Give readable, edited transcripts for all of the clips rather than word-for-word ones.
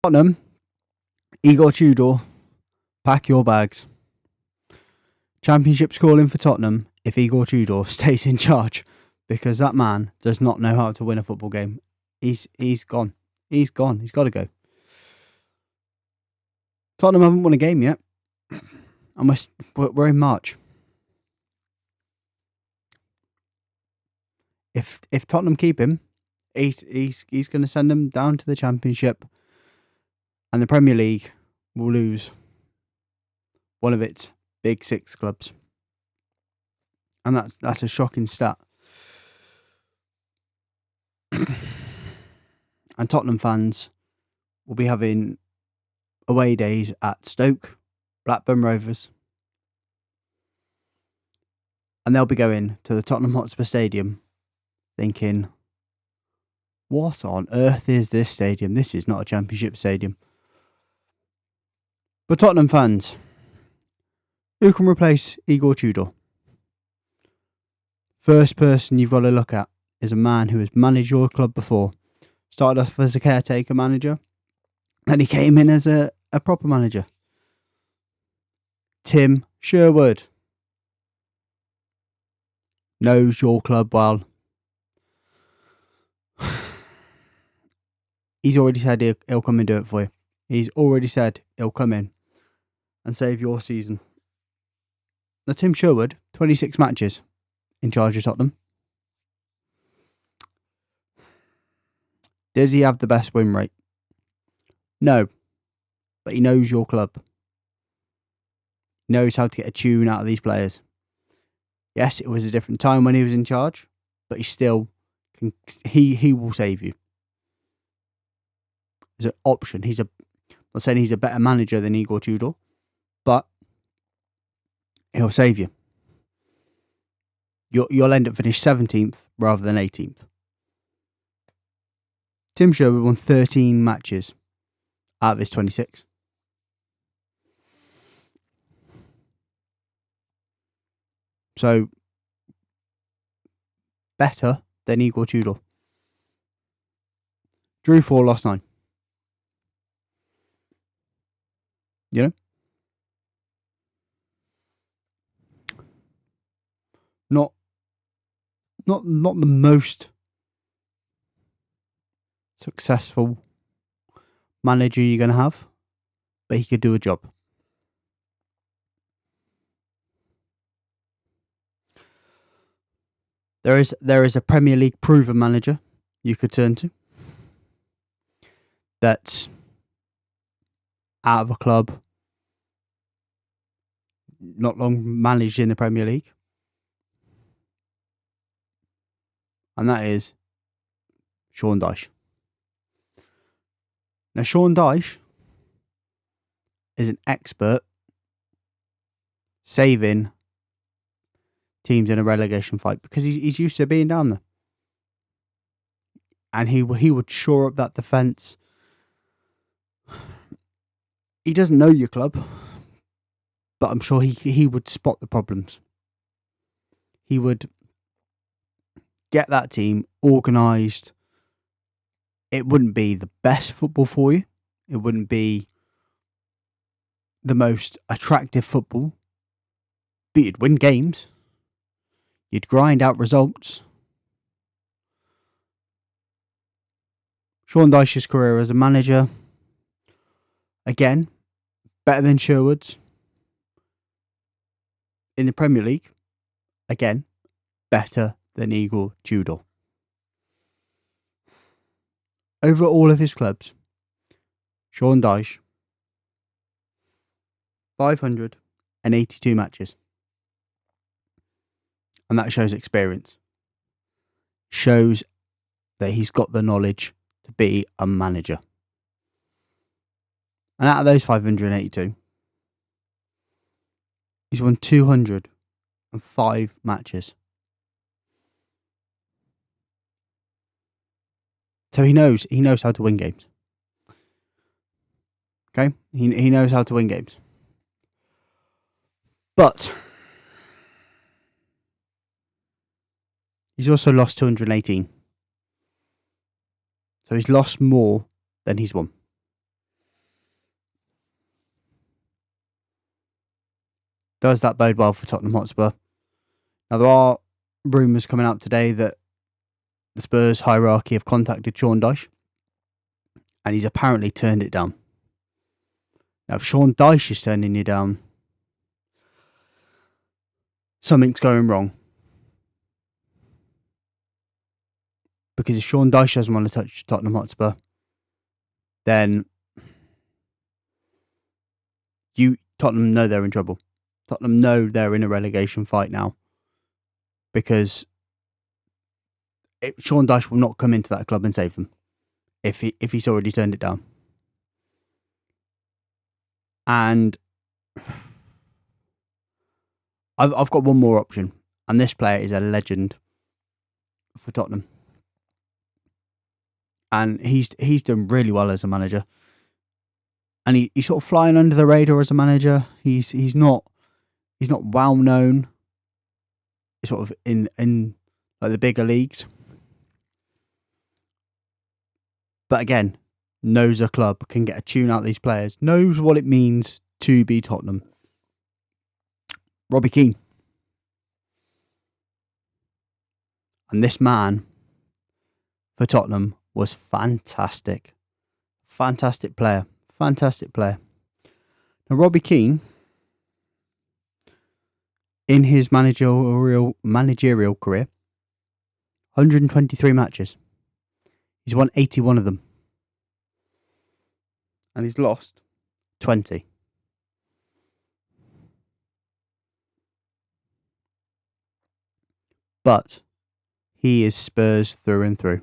Tottenham, Igor Tudor, pack your bags. Championship's calling for Tottenham if Igor Tudor stays in charge, because that man does not know how to win a football game. He's gone. He's gone. He's got to go. Tottenham haven't won a game yet, and we're in March. If Tottenham keep him, he's going to send them down to the Championship, and the Premier League will lose one of its big six clubs, and that's a shocking stat. And Tottenham fans will be having away days at Stoke, Blackburn Rovers, and they'll be going to the Tottenham Hotspur Stadium thinking, what on earth is this stadium? This is not a Championship stadium. But Tottenham fans, who can replace Igor Tudor? First person you've got to look at is a man who has managed your club before. Started off as a caretaker manager, and he came in as a proper manager. Tim Sherwood knows your club well. He's already said he'll come and do it for you. He's already said he'll come in and save your season. Now, Tim Sherwood, 26 matches in charge of Tottenham. Does he have the best win rate? No. But he knows your club. He knows how to get a tune out of these players. Yes, it was a different time when he was in charge, but he still can. He will save you. As an option, I'm not saying he's a better manager than Igor Tudor, but he'll save you. You'll end up finish 17th rather than 18th. Tim Sherwood won 13 matches out of his 26. So, better than Igor Tudor. Drew 4, lost 9. You know? Not the most successful manager you're going to have, but he could do a job. There is a Premier League proven manager you could turn to that's out of a club, not long managed in the Premier League, and that is Sean Dyche. Now, Sean Dyche is an expert saving teams in a relegation fight because he's used to being down there. And he would shore up that defence. He doesn't know your club, but I'm sure he would spot the problems. He would get that team organised. It wouldn't be the best football for you. It wouldn't be the most attractive football. But you'd win games. You'd grind out results. Sean Dyche's career as a manager, again, better than Sherwood's. In the Premier League, again, better than Igor Tudor. Over all of his clubs, Sean Dyche, 582 matches. And that shows experience. Shows that he's got the knowledge to be a manager. And out of those 582, he's won 205 matches. So he knows how to win games. Okay? He knows how to win games. But he's also lost 218. So he's lost more than he's won. Does that bode well for Tottenham Hotspur? Now, there are rumours coming out today that the Spurs hierarchy have contacted Sean Dyche, and he's apparently turned it down. Now, if Sean Dyche is turning you down, something's going wrong. Because if Sean Dyche doesn't want to touch Tottenham Hotspur, then Tottenham know they're in trouble. Tottenham know they're in a relegation fight now. Because Sean Dyche will not come into that club and save them if he's already turned it down. And I've got one more option, and this player is a legend for Tottenham, and he's done really well as a manager, and he's sort of flying under the radar as a manager. He's not well known, sort of in like the bigger leagues, but again, knows a club, can get a tune out of these players, knows what it means to be Tottenham. Robbie Keane. And this man for Tottenham was fantastic. Fantastic player. Fantastic player. Now, Robbie Keane, in his managerial career, 123 matches. He's won 81 of them. And he's lost 20. But he is Spurs through and through.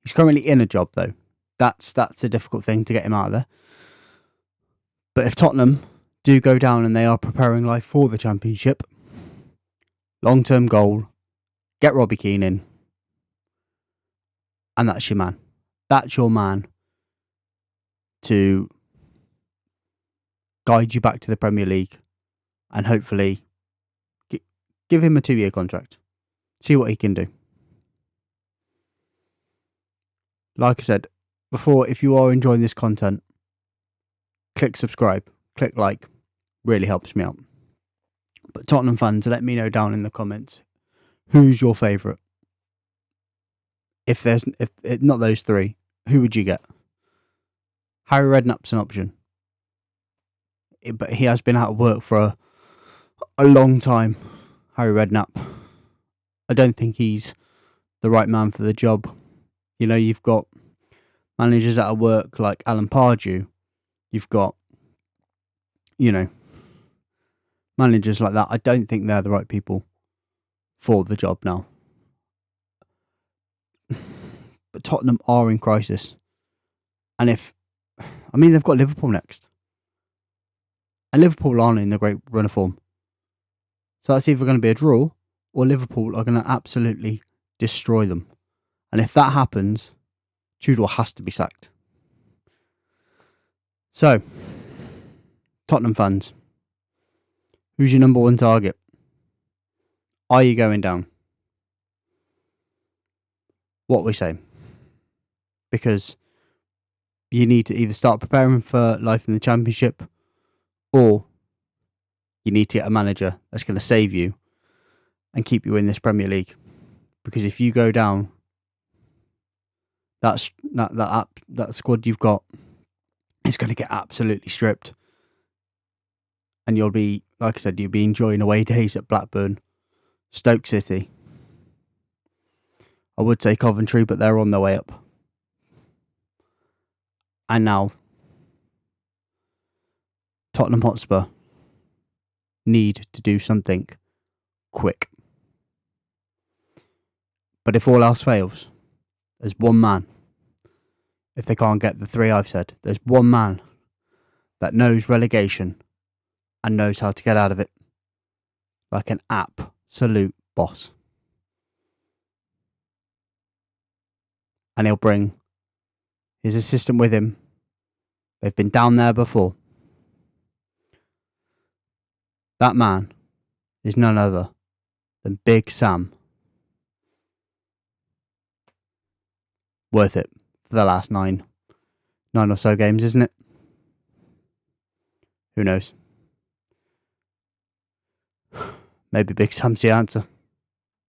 He's currently in a job, though. That's a difficult thing to get him out of there. But if Tottenham do go down and they are preparing life for the Championship, long-term goal, get Robbie Keane in. And that's your man. That's your man to guide you back to the Premier League and hopefully give him a 2-year contract. See what he can do. Like I said before, if you are enjoying this content, click subscribe, click like, really helps me out. But Tottenham fans, let me know down in the comments, who's your favourite? If not those three, who would you get? Harry Redknapp's an option, but he has been out of work for a long time. Harry Redknapp, I don't think he's the right man for the job. You know, you've got managers out of work like Alan Pardew. You've got, managers like that. I don't think they're the right people for the job now. But Tottenham are in crisis. And they've got Liverpool next. And Liverpool aren't in a great run of form. So that's either going to be a draw or Liverpool are going to absolutely destroy them. And if that happens, Tudor has to be sacked. So, Tottenham fans, who's your number one target? Are you going down? What we say? Because you need to either start preparing for life in the Championship, or you need to get a manager that's going to save you and keep you in this Premier League. Because if you go down, that squad you've got is going to get absolutely stripped. And you'll be, like I said, you'll be enjoying away days at Blackburn, Stoke City. I would say Coventry, but they're on their way up. And now, Tottenham Hotspur need to do something quick. But if all else fails, there's one man. If they can't get the three I've said, there's one man that knows relegation and knows how to get out of it like an absolute boss. And he'll bring his assistant with him. They've been down there before. That man is none other than Big Sam. Worth it for the last nine or so games, isn't it? Who knows? Maybe Big Sam's the answer.